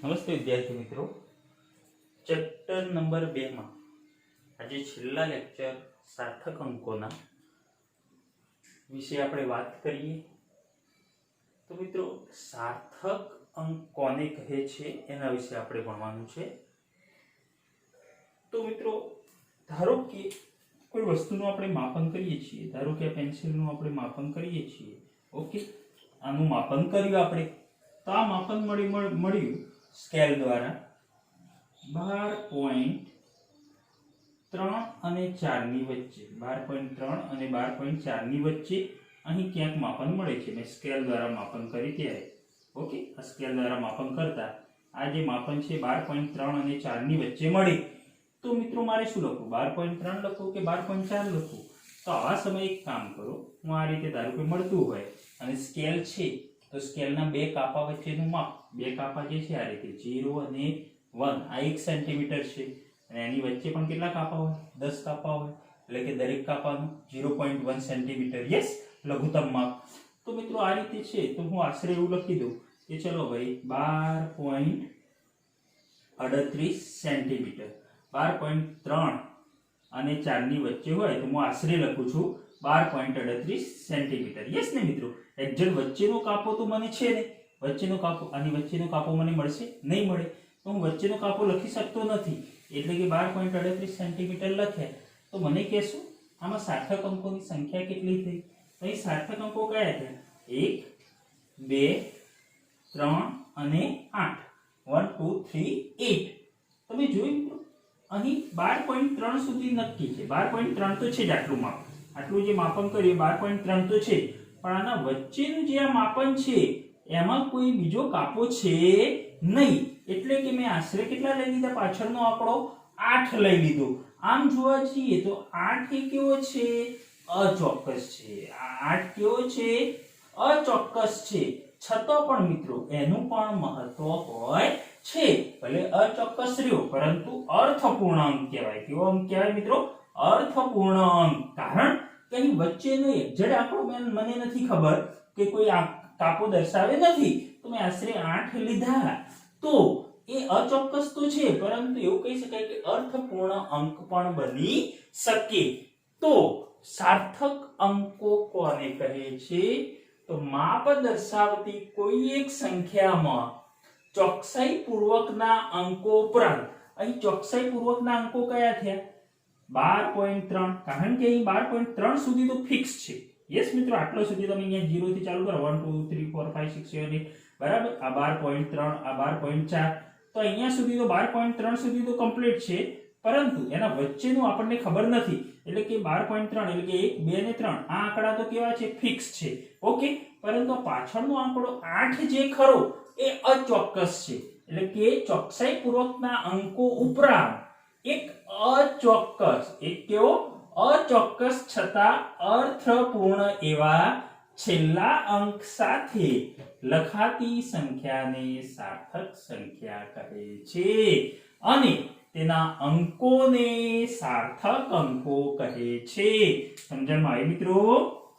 નમસ્તે વિદ્યાર્થી મિત્રો, ચેપ્ટર નંબર 2 માં આજે છેલ્લા લેક્ચર સાર્થક અંકોના વિશે આપણે વાત કરીએ. તો મિત્રો, સાર્થક અંક કોને કહે છે એના વિશે આપણે ભણવાનું છે. તો મિત્રો, ધારો કે કોઈ વસ્તુનું આપણે માપન કરીએ છીએ, ધારો કે પેન્સિલનું આપણે માપન કરીએ છીએ. ઓકે, આનું માપન કર્યું આપણે, તો આ માપન મળ્યું સ્કેલ દ્વારા 12.3 અને 4 ની વચ્ચે, 12.3 અને 12.4 ની વચ્ચે અહીં ક્યાંક માપન મળે છે. મેં સ્કેલ દ્વારા માપન કરી ત્યારે. ઓકે, આ સ્કેલ દ્વારા માપન કરતા આ જે માપન છે 12.3 અને 4 ની વચ્ચે મળે. તો મિત્રો, મારે શું લખવું? 12.3 લખવું કે 12.4 લખવું? તો આવા સમયે એક કામ કરો, હું આ રીતે ધારો કે મળતું હોય અને સ્કેલ છે, તો સ્કેલના બે કાપા વચ્ચેનું માપ, બે કાપા જે છે આ રીતે 0 અને 1, આ 1 સેન્ટીમીટર છે અને એની વચ્ચે પણ કેટલા કાપા હોય? 10 કાપા હોય, એટલે કે દરેક કાપાનું 0.1 સેન્ટીમીટર. યસ, લઘુત્તમ માપ. તો મિત્રો, આ રીતે છે તો હું આશરે એવું લખી દઉં કે ચલો ભાઈ 12.38 સેન્ટીમીટર. 12.3 અને 4 ની વચ્ચે હોય તો હું આશરે લખું છું 12.38 સેન્ટીમીટર. યસ ને મિત્રો, એક્ઝેક્ટ વચ્ચેનો કાપો તો મને છે ને, વચ્ચેનો કાપો, આની વચ્ચેનો કાપો મને મળશે નહીં? મળે. તો હું વચ્ચેનો કાપો લખી શકતો નથી, એટલે કે 12.38 સેન્ટીમીટર લખ્યા. તો મને કહેશું આમાં સાર્થક અંકોની સંખ્યા કેટલી થઈ? અહીં સાર્થક અંકો કયા થયા? 1, 2, 3 અને 8. 1, 2, 3, 8. તમે જોયું મિત્રો, અહીં 12.3 સુધી નક્કી છે. 12.3 તો છે જ, આટલું માપ, આટલું જે માપન કર્યું 12.3 તો છે, પણ આના વચ્ચેનું જે આ માપન છે એમાં કોઈ બીજો કાપો છે નહીં. એટલે કે મેં આશરે કેટલા લઈ લીધા? પાછળનો આંકડો 8 લઈ લીધો. આમ જોવા જઈએ તો 8 એ કેવો છે? અચોક્કસ છે. 8 કેવો છે? અચોક્કસ છે. છતાં પણ મિત્રો, એનું પણ મહત્વ હોય છે. ભલે અચોક્કસ રહ્યો, પરંતુ અર્થપૂર્ણ અંક કહેવાય. કેવો અંક કહેવાય મિત્રો? અર્થપૂર્ણ અંક. કારણ કે અહીં વચ્ચેનો એક્ઝેક્ટ આંકડો મને નથી ખબર, કે કોઈ કાપો દર્શાવે નથી, તો મેં આશરે 8 લીધા. તો એ અચોક્કસ તો છે, પરંતુ એવું કહી શકાય કે અર્થપૂર્ણ અંક પણ બની શકે. તો સાર્થક અંકો કોને કહે છે? તો માપ દર્શાવતી કોઈ એક સંખ્યામાં ચોકસાઈ પૂર્વકના અંકો ઉપરાંત, અહીં ચોકસાઈ પૂર્વકના અંકો કયા થયા? 12.3. કારણ કે અહીં 12.3 સુધી તો ફિક્સ છે. યસ મિત્રો, આટલો સુધી તમે અહીંયા 0 થી ચાલુ કરો, 1 2 3 4 5 6 7 8, બરાબર. આ 12.3, આ 12.4, તો અહીંયા સુધી તો 12.3 સુધી તો કમ્પ્લીટ છે, પરંતુ એના વચ્ચેનું આપણને ખબર નથી. એટલે કે 12.3 એટલે કે 1, 2 અને 3 આ આંકડા તો કેવા છે? ફિક્સ છે. ઓકે, પરંતુ પાછળનો આંકડો 8 જે ખરો એ અચોક્કસ છે. એટલે કે ચોકસાઈ પૂર્વકના અંકો ઉપરાંત એક અચોક્કસ, એક કેવો? અચોક્કસ છતાં અર્થપૂર્ણ એવા છેલ્લા અંક સાથે લખાતી સંખ્યાને સાર્થક સંખ્યા કહે છે, અને તેના અંકોને સાર્થક અંકો કહે છે. સમજણમાં આવી મિત્રો?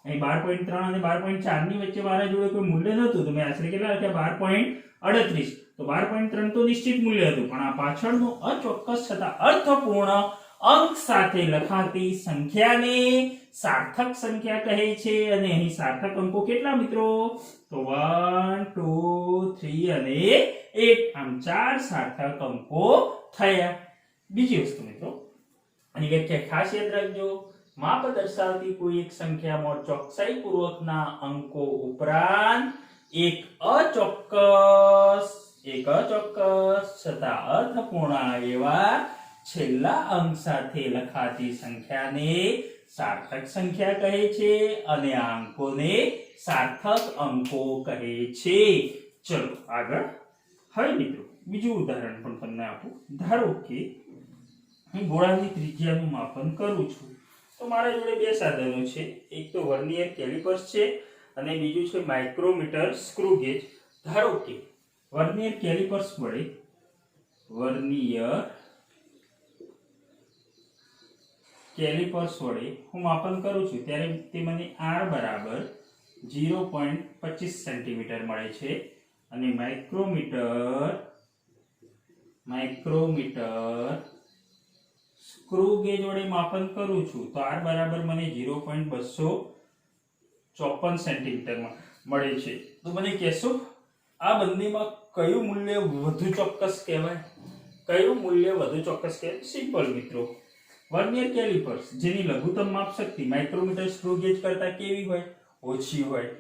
અહીં 12.3 અને 12.4 ની વચ્ચે મારા જોડે કોઈ મૂલ્ય નહોતું, તો મેં આશરે કેટલા લખ્યા? 12.38. તો 12.3 તો નિશ્ચિત મૂલ્ય હતું, પણ આ પાછળનો અચોક્કસ છતાં અર્થપૂર્ણ અંક સાથે લખાતી સંખ્યાને સાર્થક સંખ્યા કહે છે. અને અહીં સાર્થક અંકો કેટલા મિત્રો? તો 1, 2, 3 અને 8. આમ 4 સાર્થક અંકો થયા. બીજી વસ્તુ મિત્રો, આની વ્યાખ્યા ખાસ યાદ રાખજો. માપ દર્શાવતી કોઈ એક સંખ્યામાં ચોકસાઈ પૂર્વકના અંકો ઉપરાંત એક અચોક્કસ છતાં અર્થપૂર્ણ એવા છેલ્લા અંક સાથે લખાતી સંખ્યાને સાર્થક સંખ્યા કહે છે, અને આ અંકોને સાર્થક અંકો કહે છે. ચલો આગળ. હવે મિત્રો, બીજું ઉદાહરણ પણ તમને આપું. ધારો કે હું ગોળાની ત્રિજ્યાનું માપન કરું છું. તો મારા જોડે બે સાધનો છે. એક તો વર્નિયર કેલિપર્સ છે અને બીજું છે માઇક્રોમીટર સ્ક્રૂ ગેજ. ધારો કે વર્નિયર કેલિપર્સ વડે હું માપન કરું છું, ત્યારે તે મને r બરાબર 0.25 સેન્ટીમીટર મળે છે, અને માઇક્રોમીટર માઇક્રોમીટર સ્ક્રૂ ગેજ વડે માપન કરું છું તો r બરાબર મને 0.254 સેન્ટીમીટર મળે છે. તો મને કહેશો આ બંનેમાં કયું મૂલ્ય વધુ ચોક્કસ કહેવાય? કયું મૂલ્ય વધુ ચોક્કસ કહેવાય? સિમ્પલ મિત્રો, વર્નિયર કેલિપર્સ જેની લઘુત્તમ માપ શક્તિ માઇક્રોમીટર સ્ક્રૂ ગેજ કરતા કેવી હોય? ઓછી હોય.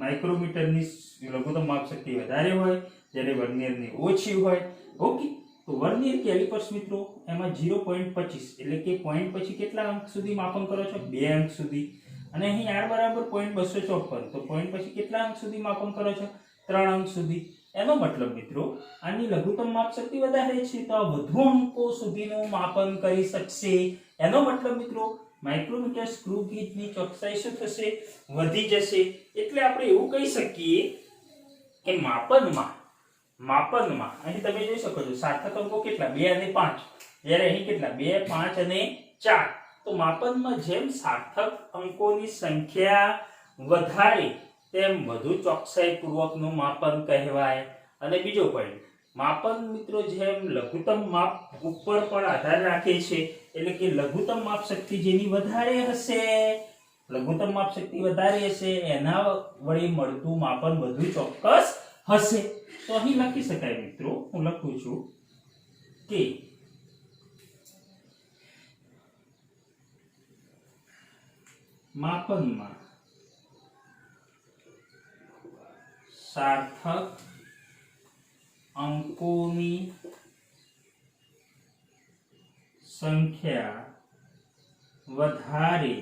માઇક્રોમીટરની લઘુત્તમ માપ શક્તિ વધારે હોય જ્યારે વર્નિયરની ઓછી હોય. ઓકે, તો વર્નિયર કેલિપર્સ મિત્રો એમાં 0.25 એટલે કે પોઈન્ટ પછી કેટલા અંક સુધી માપન કરો છો? 2 અંક સુધી. અને અહીં r બરાબર 0.254 તો પોઈન્ટ પછી કેટલા અંક સુધી માપન કરો છો? 3 અંક સુધી. એનો મતલબ મિત્રો આની લઘુત્તમ માપ શક્તિ વધારે છે તો આ વધુ અંકો સુધીનું માપન કરી શકશે. એનો મતલબ મિત્રો માઇક્રોમીટર સ્ક્રૂ ગેજની ચોકસાઈ શું થશે? વધી જશે. એટલે આપણે એવું કહી શકીએ કે માપનમાં અહીં તમે જોઈ શકો છો સાર્થક અંકો કેટલા? 2 અને 5. જ્યારે અહીં કેટલા? 2, 5 અને 4. તો માપનમાં જેમ સાર્થક અંકોની સંખ્યા વધારે તેમ વધુ ચોકસાઈ પૂર્વકનું માપન કહેવાય. અને બીજો પોઈન્ટ, માપન મિત્રો જેમ લઘુત્તમ માપ ઉપર પણ આધાર રાખે છે. એટલે કે લઘુત્તમ માપ શક્તિ જેની વધારે હશે એના વડે મળતું માપન વધુ ચોક્કસ હશે. તો અહીં લખી શકાય મિત્રો, હું લખું છું કે માપનમાં સાર્થક અંકોની સંખ્યા વધારે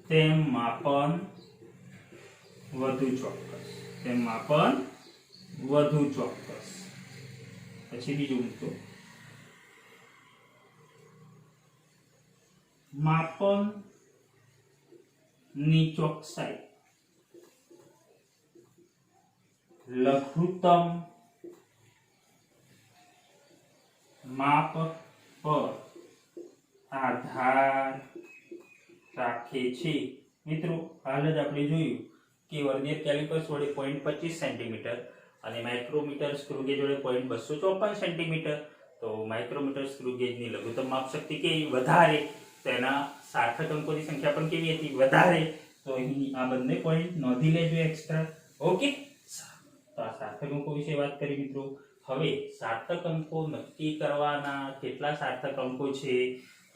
તેમ માપન વધુ ચોક્કસ. પછી બીજું મિત્રો, માપનની ચોકસાઈ લઘુત્તમ માપ પર આધાર રાખે છે. મિત્રો હાલ જ આપણે જોયું કે વર્નિયર કેલિપર્સ વડે 0.25 સેન્ટીમીટર અને માઇક્રોમીટર સ્ક્રૂ ગેજ વડે 0.254 સેન્ટીમીટર. તો માઇક્રોમીટર સ્ક્રૂ ગેજની લઘુત્તમ માપ શક્તિ કેવી? વધારે. તેના સાર્થક અંકોની સંખ્યા પણ કેવી હતી? વધારે. તો અહીં આ બંને પોઈન્ટ નોંધી લેજો એક્સ્ટ્રા. ઓકે, તો આ સાર્થક અંકો વિશે વાત કરી મિત્રો. હવે સાર્થક અંકો નક્કી કરવાના કેટલા સાર્થક અંકો છે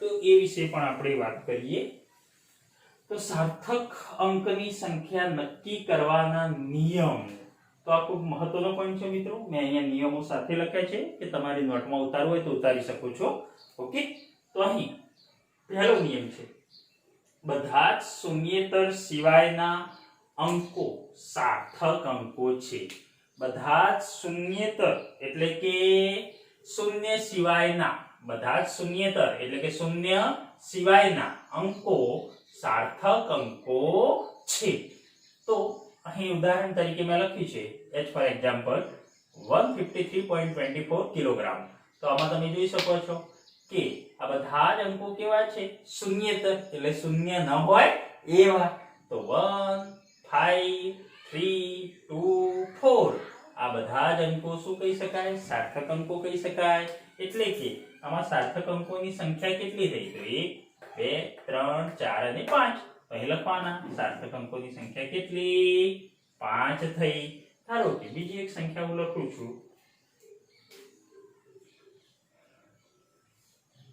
તો એ વિશે પણ આપણે વાત કરીએ. તો સાર્થક અંકની સંખ્યા નક્કી કરવાના નિયમ, તો આ ખૂબ મહત્વનો પોઈન્ટ છે મિત્રો. મેં અહીંયા નિયમો સાથે લખ્યા છે કે તમારે નોટમાં ઉતારવું હોય તો ઉતારી શકો છો. ઓકે, તો અહીં પહેલો નિયમ છે, બધા જ શૂન્યેતર સિવાયના અંકો સાર્થક અંકો છે. બધા જ શૂન્યેતર એટલે કે શૂન્ય સિવાયના, બધા જ શૂન્યેતર એટલે કે શૂન્ય સિવાયના અંકો સાર્થક અંકો છે. તો અહીં ઉદાહરણ તરીકે મેં લખ્યું છે h ફોર એક્ઝામ્પલ 153.24 કિલોગ્રામ. તો આમાં તમે જોઈ શકો છો કે આ બધા જ અંકો કેવા છે? શૂન્યેતર એટલે શૂન્ય ન હોય એવા. તો 1, 5, 3, 2, 4 આ બધા જ અંકો શું કહી શકાય? સાર્થક અંકો કહી શકાય. એટલે કે આમાં સાર્થક અંકોની સંખ્યા કેટલી થઈ? તો 1, 2, 3, 4 અને 5. અહીં લખવાના સાર્થક અંકોની સંખ્યા કેટલી? 5 થઈ. ધારો કે બીજી એક સંખ્યા હું લખું છું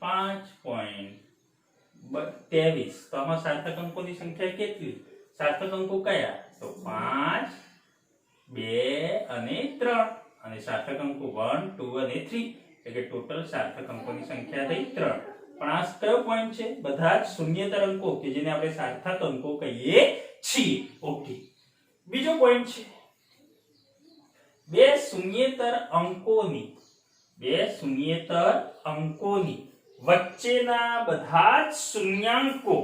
5.23. તો આમાં સાર્થક અંકોની સંખ્યા કેટલી? સાર્થક અંકો કયા? તો 5, 2 અને 3. અને સાર્થક અંકો 1, 2 અને 3. એટલે કે ટોટલ સાર્થક અંકોની સંખ્યા થઈ 3. પણ આ કયો પોઈન્ટ છે? બધા જ શૂન્યેતર અંકો કે જેને આપણે સાર્થક અંકો કહીએ છીએ. ઓકે, બીજો પોઈન્ટ છે બે શૂન્યેતર અંકોની વચ્ચેના બધા જ શૂન્યાંકો,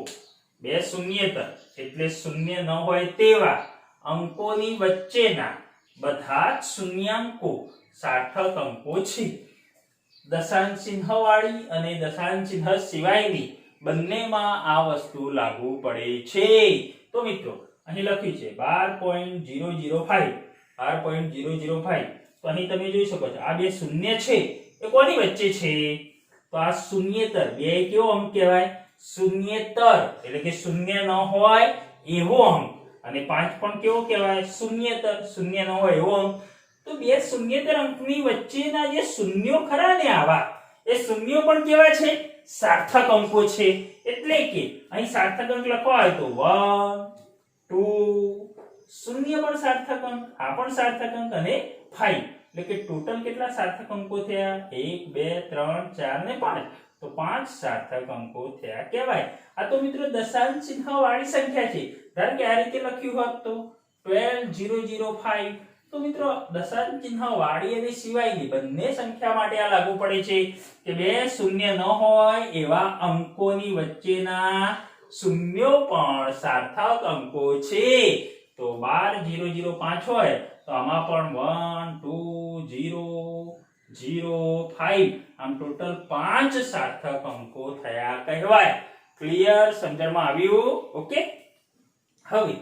બે શૂન્યેતર એટલે શૂન્ય ન હોય તેવા અંકોની વચ્ચેના બધા જ શૂન્યાંકો સાર્થક અંકો છે. દશાંશ ચિહ્ન વાળી અને દશાંશ ચિહ્ન સિવાયની બંનેમાં આ વસ્તુ લાગુ પડે છે. તો મિત્રો અહીં લખ્યું છે 12.005. તો તો અહીં તમે જોઈ શકો છો આ બે શૂન્ય છે એ કોની વચ્ચે છે તો આ શૂન્યેતર બે કેવો અંક કહેવાય શૂન્યેતર એટલે કે શૂન્ય ન હોય એવો અંક અને 5 પણ કેવો કહેવાય શૂન્યેતર શૂન્ય ન હોય એવો અંક તો બે શૂન્યેતર અંકની વચ્ચેના જે શૂન્યો ખરા ને આવા એ શૂન્યો પણ કેવા છે સાર્થક અંકો છે એટલે કે અહીં સાર્થક અંક લખવા હોય તો 1 2 શૂન્ય પણ સાર્થક અંક આ પણ સાર્થક અંક અને 5 એટલે કે ટોટલ કેટલા સાર્થક અંકો થયા 1 2 3 4 ને 5 તો 5 સાર્થક અંકો થયા કહેવાય આ તો મિત્રો દશાંશ ચિહ્ન વાળી સંખ્યા છે ધારો કે આ રીતે લખ્યું હોત તો 12005 તો મિત્રો દશાંશ ચિહ્ન વાળી અને સિવાયની બંને સંખ્યા માટે આ લાગુ પડે છે કે બે શૂન્ય ન હોય એવા અંકોની વચ્ચેના શૂન્યો પણ સાર્થક અંકો છે તો 12005 હોય તો આમાં પણ 1 2 0 0 5 આમ ટોટલ 5 સાર્થક અંકો થયા કહેવાય ક્લિયર સમજણમાં આવ્યું ઓકે હવે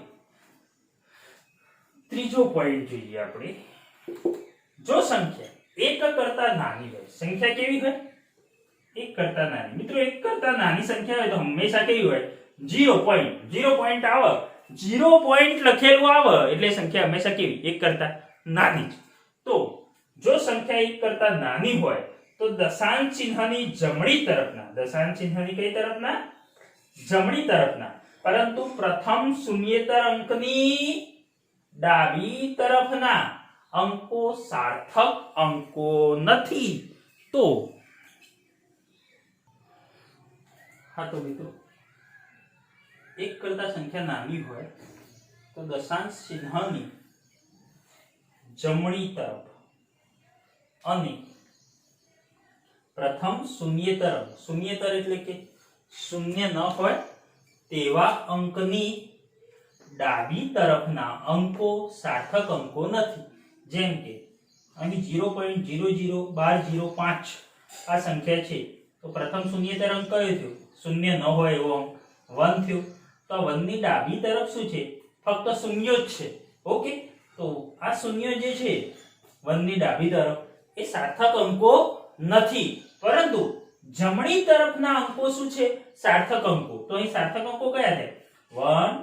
ત્રીજો પોઈન્ટ જોઈએ આપણે જો સંખ્યા 1 કરતા નાની હોય સંખ્યા કેવી હોય 1 કરતા નાની મિત્રો 1 કરતા નાની સંખ્યા હોય તો હંમેશા કેવી હોય 0 પોઈન્ટ આવે 0 પોઈન્ટ લખેલું આવે એટલે સંખ્યા હંમેશા કેવી 1 કરતા નાની તો જો સંખ્યા 1 કરતા નાની હોય તો દશાંશ ચિહ્નની જમણી તરફના દશાંશ ચિહ્નની કઈ તરફના જમણી તરફના પરંતુ પ્રથમ શૂન્યેતર અંકની ડાબી તરફના અંકો સાર્થક અંકો નથી તો હા તો મિત્રો 1 કરતા સંખ્યા નાની હોય તો દશાંશ ચિહ્નની જમણી તરફ અને પ્રથમ શૂન્યેતર એટલે કે શૂન્ય ન હોય તેવા અંકની ડાબી તરફના અંકો સાર્થક અંકો નથી જેમ કે અહીં 0.001205 આ સંખ્યા છે તો પ્રથમ શૂન્યેતર અંક કયો થયો શૂન્ય ન હોય એવો અંક 1 થયો તો 1 ની ડાબી તરફ શું છે ફક્ત શૂન્યો જ છે ઓકે તો આ શૂન્યો જે છે 1 ની ડાબી તરફ એ સાર્થક અંકો નથી પરંતુ જમણી તરફના અંકો શું છે સાર્થક અંકો તો અહીં સાર્થક અંકો કયા છે 1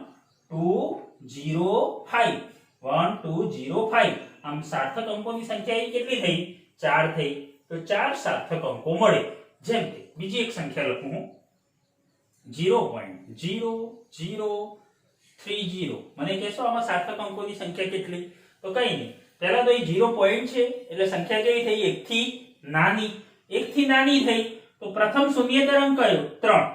2 0 5 1 2 0 5 આમ સાર્થક અંકોની સંખ્યા અહીં કેટલી થઈ 4 થઈ તો 4 સાર્થક અંકો મળે જેમ કે બીજી એક સંખ્યા લખું હું 0.0030 મને કહેશો આમાં સાર્થક અંકોની સંખ્યા કેટલી તો કઈ નહીં પહેલા તો એ 0 પોઈન્ટ છે એટલે સંખ્યા કેવી થઈ 1 થી નાની 1 થી નાની થઈ તો પ્રથમ શૂન્યેતર અંક કયો 3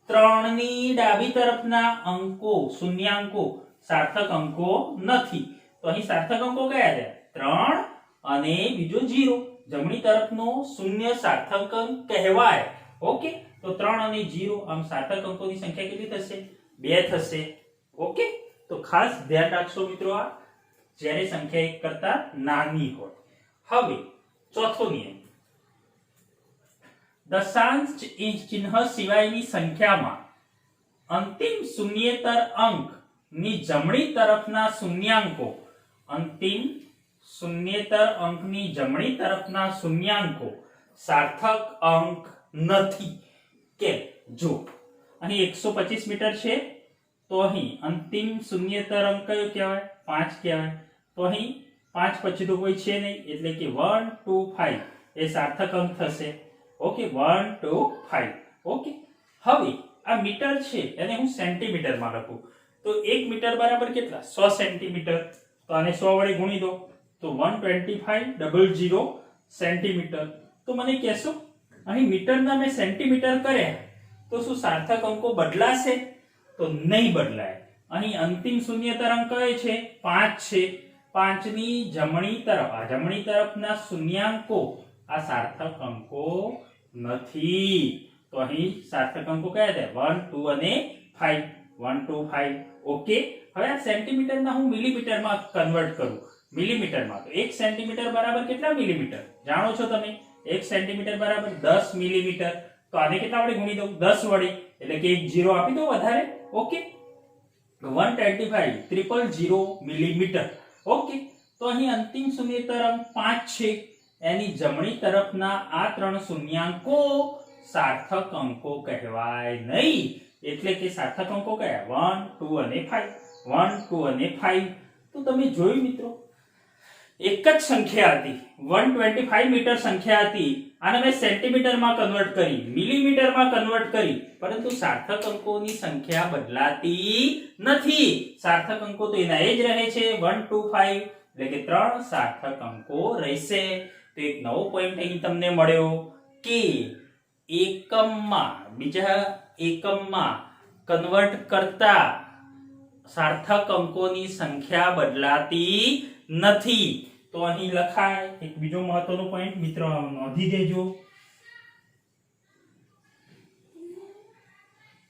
3 ની ડાબી તરફના અંકો શૂન્યાંકો સાર્થક અંકો નથી તો અહીં સાર્થક અંકો કયા છે 3 અને બીજો 0 જમણી તરફનો શૂન્ય સાર્થક અંક કહેવાય ઓકે તો 3 અને 0 આમ સાર્થક અંકોની સંખ્યા કેટલી થશે 2 થશે ઓકે તો ખાસ ધ્યાન રાખશો મિત્રો આ જ્યારે સંખ્યા 1 કરતા નાની હોય હવે ચોથો નિયમ દશાંશ ચિહ્ન સિવાયની સંખ્યામાં અંતિમ શૂન્યેતર અંક ની જમણી તરફના શૂન્યાંકો અંતિમ શૂન્યેતર અંકની જમણી તરફના શૂન્યાંકો સાર્થક અંક નથી કે જો અહીં 125 મીટર છે તો અહીં અંતિમ શૂન્યેતર અંક કયો કહેવાય 5 કહેવાય તો અહીં 5 પછી તો કોઈ છે નહીં એટલે કે 1 2 5 એ સાર્થક અંક થશે ઓકે 1 2 5 ઓકે હવે આ મીટર છે એને હું સેન્ટીમીટરમાં લખું તો 1 મીટર બરાબર કેટલા 100 સેન્ટીમીટર તો આને 100 વડે ગુણી દો તો 12500 સેન્ટીમીટર તો મને કહેશો અહીં મીટરના મેં સેન્ટીમીટર કર્યા તો શું સાર્થક અંકો બદલાશે તો નહીં બદલાય અહીં અંતિમ શૂન્યેતર અંક કયો છે 5 છે 5 ની જમણી તરફ આ જમણી તરફના શૂન્યાંકો આ સાર્થક અંકો નથી તો અહીં સાર્થક અંકો કયા છે 1 2 અને 5 1 2 5 ઓકે હવે આ સેન્ટીમીટરના હું મિલીમીટરમાં કન્વર્ટ કરું મિલીમીટરમાં તો 1 સેન્ટીમીટર બરાબર કેટલા મિલીમીટર જાણો છો તમે 1 સેન્ટીમીટર બરાબર 10 મિલીમીટર તો આને કેટલા વડે ગુણી દઉં 10 વડે એટલે કે એક 0 આપી દો વધારે ઓકે 125 000 મિલીમીટર ઓકે તો અહીં અંતિમ શૂન્યેતર અંક 5 છે. એની જમણી તરફના આ ત્રણ શૂન્યાંકો સાર્થક અંકો કહેવાય નહીં. એટલે કે સાર્થક અંકો કયા? 1 2 અને 5. 1 2 અને 5. તો તમે જોયું મિત્રો, એક જ સંખ્યા હતી, 125 મીટર સંખ્યા હતી, આને મેં સેન્ટીમીટરમાં કન્વર્ટ કરી, મિલીમીટરમાં કન્વર્ટ કરી, પરંતુ સાર્થક અંકોની સંખ્યા બદલાતી નથી. સાર્થક અંકો તો એના એ જ રહે છે, 1 2 5, એટલે કે 3 સાર્થક અંકો રહેશે. તો એક નવો પોઈન્ટ અહીં તમને મળ્યો કે એકમમાં, બીજા એકમમાં કન્વર્ટ કરતા સાર્થક અંકોની સંખ્યા બદલાતી નથી. તો અહીં લખાય એક બીજો મહત્વનો પોઈન્ટ, મિત્રો નોંધી દેજો.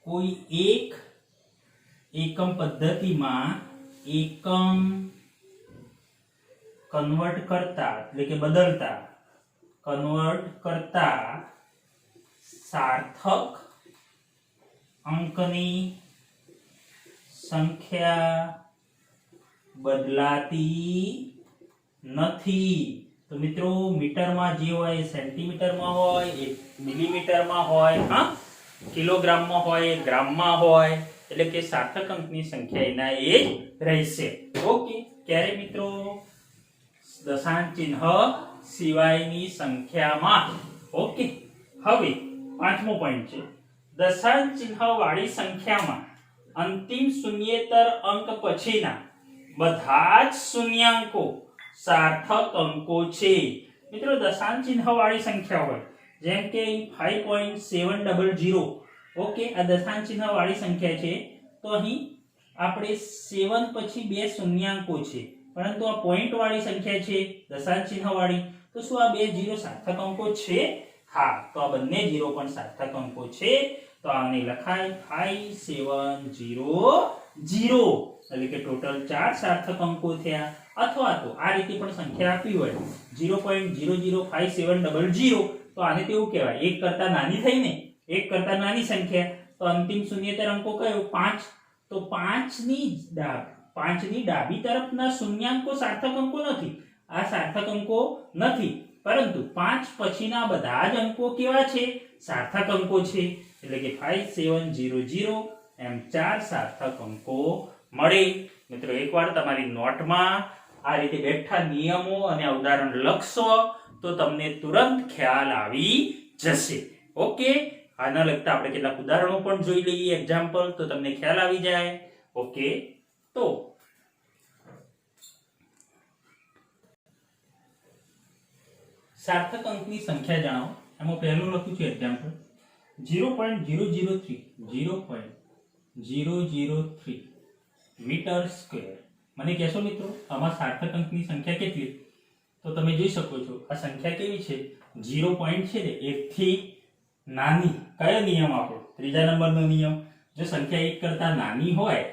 કોઈ એક એકમ પદ્ધતિમાં એકમ કન્વર્ટ કરતા, એટલે કે બદલતા, કન્વર્ટ કરતા સાર્થક અંકની સંખ્યા બદલાતી નથી. તો મિત્રો મીટરમાં જે હોય, સેન્ટીમીટરમાં હોય, મિલીમીટરમાં હોય, હા, કિલોગ્રામમાં હોય, ગ્રામમાં હોય, એટલે કે સાર્થક અંકની સંખ્યા એના એ જ રહેશે. ઓકે. ક્યારે મિત્રો? દશાંશ ચિહ્ન સિવાયની સંખ્યામાં. ઓકે. હવે પાંચમો પોઈન્ટ છે, દશાંશ ચિહ્ન વાળી સંખ્યામાં અંતિમ શૂન્યેતર અંક પછીના બધા જ શૂન્યાંકો સાર્થક અંકો છે. મિત્રો દશાંશ ચિહ્ન વાળી સંખ્યા હોય, જેમ કે 5.700, ઓકે, આ દશાંશ ચિહ્ન વાળી સંખ્યા છે. તો અહીં આપણે 7 પછી બે શૂન્યાંકો છે, પરંતુ આ પોઈન્ટ વાળી સંખ્યા છે, દશાંશ ચિહ્ન વાળી. તો શું આ બે 0 સાર્થક અંકો છે? હા, તો આ બંને 0 પણ સાર્થક અંકો છે. તો આને લખાય 5700, એટલે કે ટોટલ 4 સાર્થક અંકો થયા. અથવા તો આ રીતે પણ સંખ્યા આપી હોય 0.005700, તો આને કેવું કહેવાય? એક કરતા નાની થઈ ને, એક કરતા નાની સંખ્યા. તો અંતિમ શૂન્યેતર અંકો કયો? 5. તો 5ની ડાબી તરફના શૂન્યાંકો સાર્થક અંકો નથી. આ સાર્થક અંકો નથી, પરંતુ 5 પછીના બધા જ અંકો કેવા છે? સાર્થક અંકો છે. એટલે કે 5700 એમ 4 સાર્થક અંકો મળે. મિત્રો એકવાર તમારી નોટમાં આ રીતે બેઠા નિયમો અને ઉદાહરણ લખશો તો તમને તુરંત ખ્યાલ આવી જશે. ઓકે. આના લગતા આપણે કેટલાક ઉદાહરણો પણ જોઈ લઈએ, એક્ઝામ્પલ, તો તમને ખ્યાલ આવી જાય. ઓકે. તો સાર્થક અંકની સંખ્યા જણાવો. એમાં પહેલું લખ્યું છે એક્ઝામ્પલ 0.003 મીટર સ્ક્વેર. મને કહેશો મિત્રો આમાં સાર્થક અંકની સંખ્યા કેટલી? તો તમે જોઈ શકો છો આ સંખ્યા કેવી છે? 0 પોઈન્ટ છે ને 1 થી નાની. કયો નિયમ આપણો? ત્રીજા નંબરનો નિયમ. જો સંખ્યા 1 કરતા નાની હોય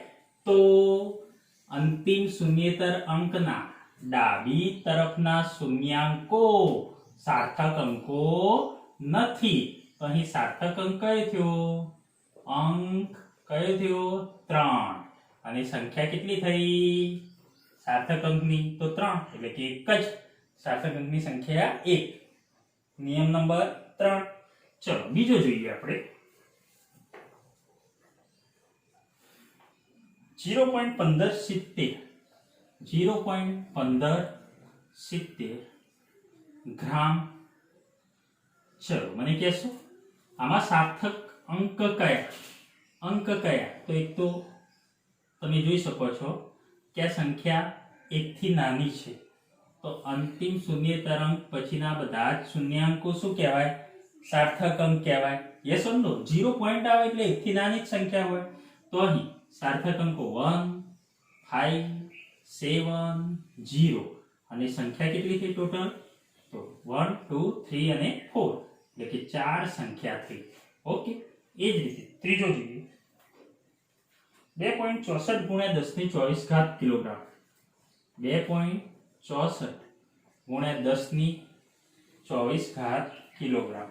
તો અંતિમ શૂન્યેતર અંકના ડાબી તરફના શૂન્યાંકો સાર્થક અંકો નથી. અહીં સાર્થક અંક કયો થયો? અંક કયો થયો? 3. અને સંખ્યા કેટલી થઈ સાર્થક અંકની? તો 3, એટલે કે એક જ સાર્થક અંકની સંખ્યા 1. નિયમ નંબર 3. ચલો બીજો જોઈએ આપણે 0.1570 ગ્રામ. ચલો મને કહેશો આમાં સાર્થક અંક કયા? અંક કયા? તો એક તો તમે જોઈ શકો છો કે આ સંખ્યા 1 થી નાની છે, તો અંતિમ શૂન્યેતર અંક પછીના બધા જ શૂન્યાંકો શું કહેવાય? સાર્થક અંક કહેવાય. Yes or no? 0 પોઈન્ટ આવે એટલે 1 થી નાની જ સંખ્યા હોય. તો અહીં સાર્થક અંકો 1 5 7 0 અને સંખ્યા કેટલી થઈ ટોટલ? તો 1 2 3 અને 4, એટલે કે 4 સંખ્યા થઈ. ઓકે. એ જ રીતે ત્રીજો જોઈએ 2.64 ગુણ્યા 1024 કિલોગ્રામ. 2.64 ગુણ્યા 1024 કિલોગ્રામ.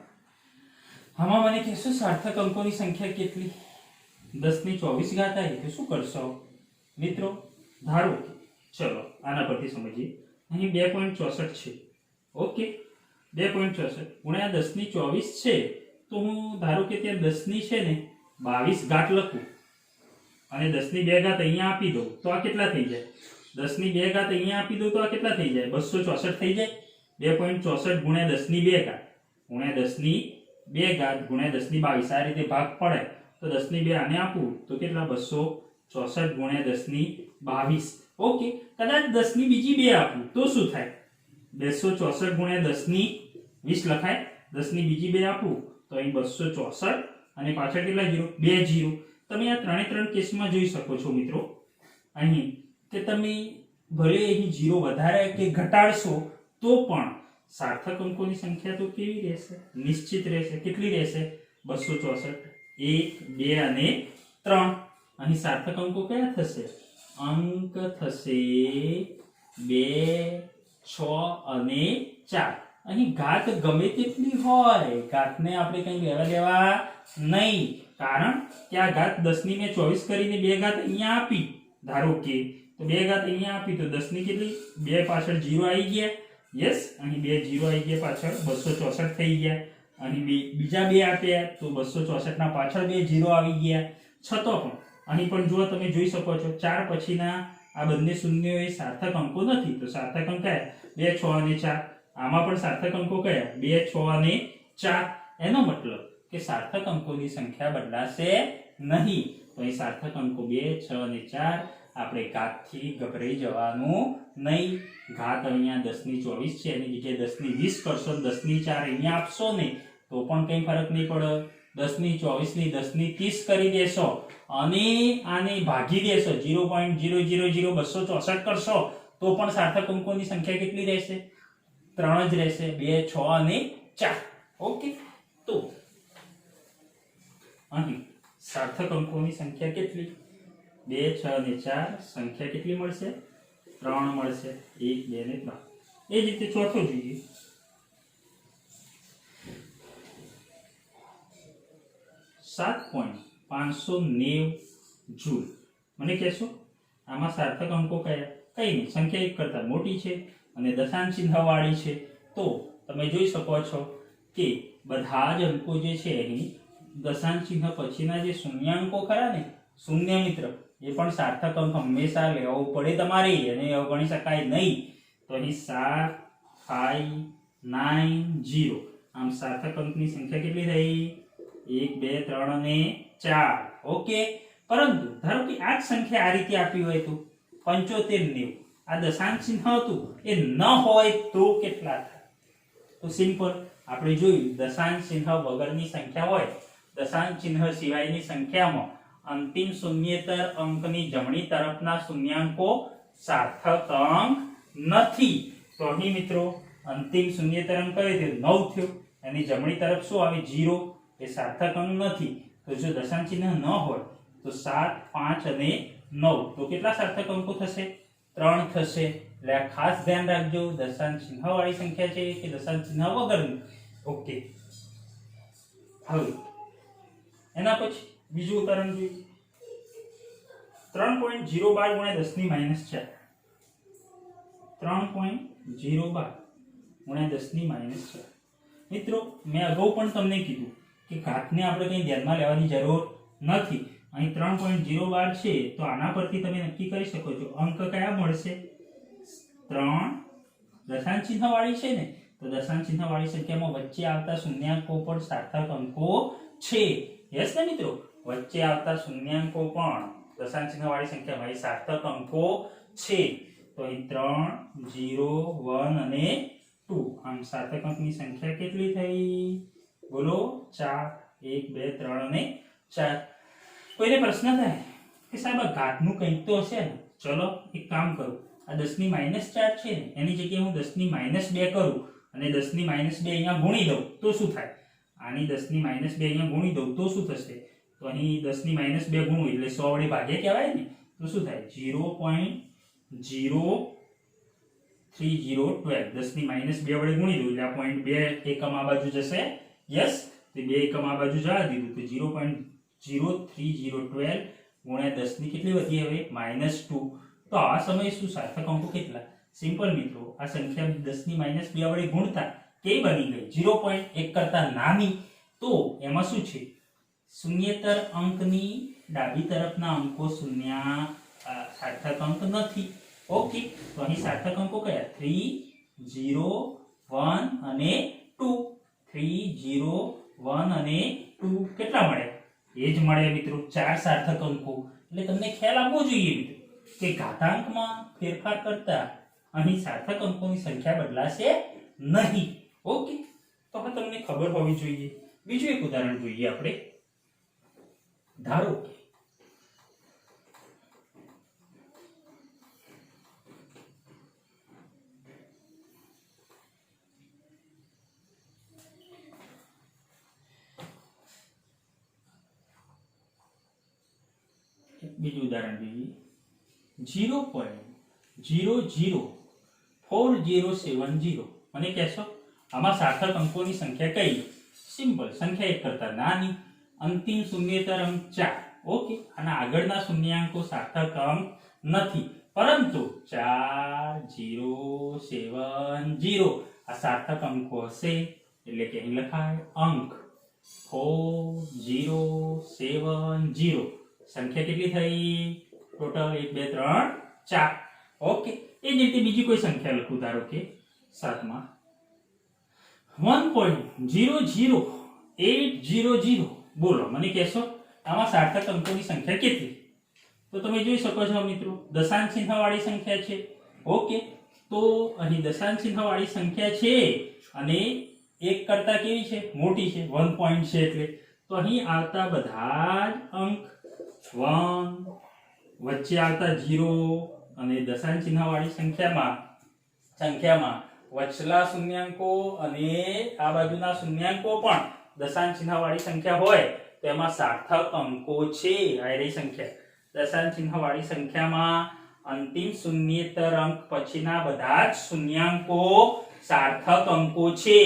આમાં મને કહેશો સાર્થક અંકોની સંખ્યા કેટલી? 1024 આવી તો શું કરશો મિત્રો? ધારો કે ચલો આના પરથી સમજીએ અહીં 2.64 છે. ઓકે, 2.64 ગુણ્યા 10 ની 24 છે. તો હું ધારો કે ત્યાં 10 ની છે ને 22 ઘાત લખું અને 10 ની 2 ઘાત અહીંયા આપી દઉં તો આ કેટલા થઈ જાય? 10 ની 2 ઘાત અહીંયા આપી દઉં તો આ કેટલા થઈ જાય? 264 થઈ જાય. 2.64 ગુણ્યા 10 ની 2 ઘાત ગુણ્યા 10 ની 2 ઘાત ગુણ્યા 10 ની 22 આ રીતે ભાગ પડે તો 10 ની 2 આને આપું તો કેટલા? 264 ગુણ્યા 10 ની 22. ઓકે, કદાચ 10 ની બીજી 2 આપું તો શું થાય? 264 ગુણ્યા 10 ની 20 લખાય. 10 ની બીજી 2 આપું તો અહીં 264 અને પાછળ કેટલા જીરો? 2 જીરો. તમે આ ત્રણે ત્રણ કેસમાં જોઈ શકો છો મિત્રો અહીં કે તમે ભલે અહીં જીરો વધારે કે ઘટાડશો તો પણ સાર્થક અંકોની સંખ્યા તો કેવી રહેશે? નિશ્ચિત રહેશે. કેટલી રહેશે? 264. 1 2 અને 3. અહીં સાર્થક અંકો કયા થશે? અંક થશે 2 6 અને 4. અહીં ઘાત ગમે તેટલી હોય, ઘાતને આપણે કંઈ લેવા દેવા નહીં, કારણ કે આ ઘાત 10 ની મેં 24 કરીને 2 ઘાત અહીંયા આપી ધારો કે, તો 2 ઘાત અહીંયા આપી તો 10 ની કેટલી? 2 પાછળ 0 આવી ગયા. યસ, અહીં 2 0 આવી ગયા પાછળ 264 થઈ ગયા. અહીં બીજા 2 આપ્યા તો 264 ના પાછળ 2 0 આવી ગયા. છતાં પણ અહીં પણ જો તમે જોઈ શકો છો 4 પછીના આ બંને શૂન્યો એ સાર્થક અંકો નથી. તો સાર્થક અંક કયા? 2 6 અને 4. આમાં પણ સાર્થક અંકો કયા? 2 6 અને 4. એનો મતલબ કે સાર્થક અંકોની સંખ્યા બદલાશે નહીં. તો અહીં સાર્થક અંકો 2 6 અને 4. આપણે ઘાતથી ગભરાઈ જવાનું નહીં. ઘાત અહીંયા 10 ની 24 છે એની જગ્યાએ 10 ની 20 કરશો, 10 ની 4 અહીંયા આપશો ને તો પણ કંઈ ફરક નહીં પડે. 10 ની 24 ની 10 ની 30 કરી દેશો અને આને ભાગી દેશો 0.000264 કરશો તો પણ સાર્થક અંકોની સંખ્યા કેટલી રહેશે? 3 જ રહેશે. 2 6 અને 4. ઓકે, તો અહીં સાર્થક અંકોની સંખ્યા કેટલી? 2 6 અને 4. સંખ્યા કેટલી મળશે? 3 મળશે. 1 2 અને 3. એ જ રીતે ચોથો જોઈએ. 7.590 જૂલ. મને કહેશો આમાં સાર્થક અંકો કયા? કઈ નહીં, સંખ્યા એક કરતા મોટી છે અને દશાંશ ચિહ્ન વાળી છે. તો તમે જોઈ શકો છો કે બધા જ અંકો જે છે અહીં દશાંશ ચિહ્ન પછીના જે શૂન્યાંકો ખરા ને, શૂન્ય મિત્ર, એ પણ સાર્થક અંક હંમેશા લેવો પડે તમારે, અને અવગણી શકાય નહીં. તો અહીં 7 5 9 0. આમ સાર્થક અંકની સંખ્યા કેટલી થઈ? 1 2 3 અને 4. ઓકે, પરંતુ ધારો કે આ જ સંખ્યા આ રીતે આપી હોય તો 75 90. આ દશાંશ ચિહ્ન હતું એ ન હોય તો કેટલા થાય? તો સિમ્પલ આપણે જોયું, દશાંશ ચિહ્ન વગરની સંખ્યા હોય, દશાંશ ચિહ્ન સિવાયની સંખ્યામાં અંતિમ શૂન્યેતર અંકની જમણી તરફના શૂન્યાંકો સાર્થક અંક નથી. તો અહીં મિત્રો અંતિમ શૂન્યેતર અંક કયો થયો? 9 થયો. એની જમણી તરફ શું આવે? 0. એ સાર્થક અંક નથી. તો જો દશાંશ ચિહ્ન ન હોય તો 7 5 અને 9. તો કેટલા સાર્થક અંકો થશે? 3 થશે. એટલે આ ખાસ ધ્યાન રાખજો, દશાંશ ચિહ્ન વાળી સંખ્યા છે કે દશાંશ ચિહ્ન વગરની. ઓકે, હવે એના પછી બીજું ઉદાહરણ જોઈએ. 3.012 ગુણ્યા 10 ની -4. 3.012 ગુણ્યા 10 ની -4. મિત્રો મેં અગાઉ પણ તમને કીધું કે ઘાતને આપણે કંઈ ધ્યાનમાં લેવાની જરૂર નથી. અહીં 3.012 છે તો આના પરથી તમે નક્કી કરી શકો છો અંક કયા મળશે? 3 દશાંશ ચિહ્ન વાળી છે ને, તો દશાંશ ચિહ્ન વાળી સંખ્યામાં વચ્ચે આવતા શૂન્યાંકો પણ સાર્થક અંકો છે. યસ ને મિત્રો, વચ્ચે આવતા શૂન્યાંકો પણ દશાંશ ચિહ્ન વાળી સંખ્યામાં સાર્થક અંકો છે. તો અહીં 3 0 1 અને 2. આમ સાર્થક અંકની સંખ્યા કેટલી થઈ? બોલો? 4. 1 2 3 અને 4. કોઈને પ્રશ્ન થાય કે સાહેબ આ ઘાતનું કંઈક તો હશે ને? ચલો એક કામ કરું, આ 10 ની -4 છે ને એની જગ્યાએ હું 10 ની -2 કરું અને 10 ની -2 અહીંયા ગુણી દઉં તો શું થાય? આની 10 ની -2 અહીંયા ગુણી દઉં તો શું થશે? તો અહીં 10 ની -2 ગુણું એટલે 100 વડે ભાગ્યા કહેવાય ને, તો શું થાય? 0.03012. 10 ની -2 વડે ગુણી દઉં એટલે આ પોઈન્ટ 2 એકમ આ બાજુ જશે. યસ, તો 2 એકમ આ બાજુ જવા દીધું તો 0.03012 ગુણ્યા 10 ની કેટલી વધી? હવે -2. તો આ સમયે શું સાર્થક અંકો કેટલા? સિમ્પલ મિત્રો, આ સંખ્યા 10 ની -2 વડે ગુણતા કેવી બની ગઈ? 0.1 કરતા નાની. તો એમાં શું છે? શૂન્યેતર અંકની ડાબી તરફના અંકો સાર્થક અંક નથી. ઓકે, તો અહીં સાર્થક અંકો કયા? 3, 0, 1 અને 2. 3, 0, 1 અને 2 કેટલા મળે? એ જ મળે મિત્રો, 4 સાર્થક અંકો. એટલે તમને ખ્યાલ આવવો જોઈએ મિત્રો કે ઘાતાંકમાં ફેરફાર કરતા અહીં સાર્થક અંકોની સંખ્યા બદલાશે નહીં. ઓકે, તો હવે તમને ખબર હોવી જોઈએ. બીજું એક ઉદાહરણ જોઈએ આપણે. ધારો કે બીજું ઉદાહરણ જોઈએ. 0.004070. મને કહેશો આમાં સાર્થક અંકોની સંખ્યા કઈ? સિમ્પલ, સંખ્યા 1 કરતા નાની, અંતિમ શૂન્યેતર અંક 4. ઓકે, અને આગળના શૂન્યાંકો સાર્થક અંક નથી, પરંતુ 4, 0, 7, 0 આ સાર્થક અંકો હશે. એટલે કે અહીં લખાય અંક 4, 0, 7, 0. સંખ્યા કેટલી થઈ? ટોટલ 1, 2, 3, 4. ઓકે, એ જ રીતે બીજી કોઈ સંખ્યા લખું. ધારો કે 7 માં 1.000800. બોલો, મને કહેશો આમાં સાર્થક અંકોની સંખ્યા કેટલી? તો તમે જોઈ શકો છો મિત્રો, દશાંશ ચિહ્ન વાળી સંખ્યા છે. ઓકે, તો અહીં દશાંશ ચિહ્ન વાળી સંખ્યા છે અને 1 કરતા કેવી છે? મોટી છે, 1 પોઈન્ટ છે. એટલે તો અહીં આવતા બધા જ અંક 1, વચ્ચે આવતા 0 અને દશાંશ ચિહ્ન વાળી સંખ્યામાં વચલા શૂન્યાંકો અને આ બાજુના શૂન્યાંકો પણ દશાંશ ચિહ્ન વાળી સંખ્યા હોય તો એમાં સાર્થક અંકો છે. આ રહી સંખ્યા. દશાંશ ચિહ્ન વાળી સંખ્યામાં અંતિમ શૂન્યેતર અંક પછીના બધા જ શૂન્યાંકો સાર્થક અંકો છે.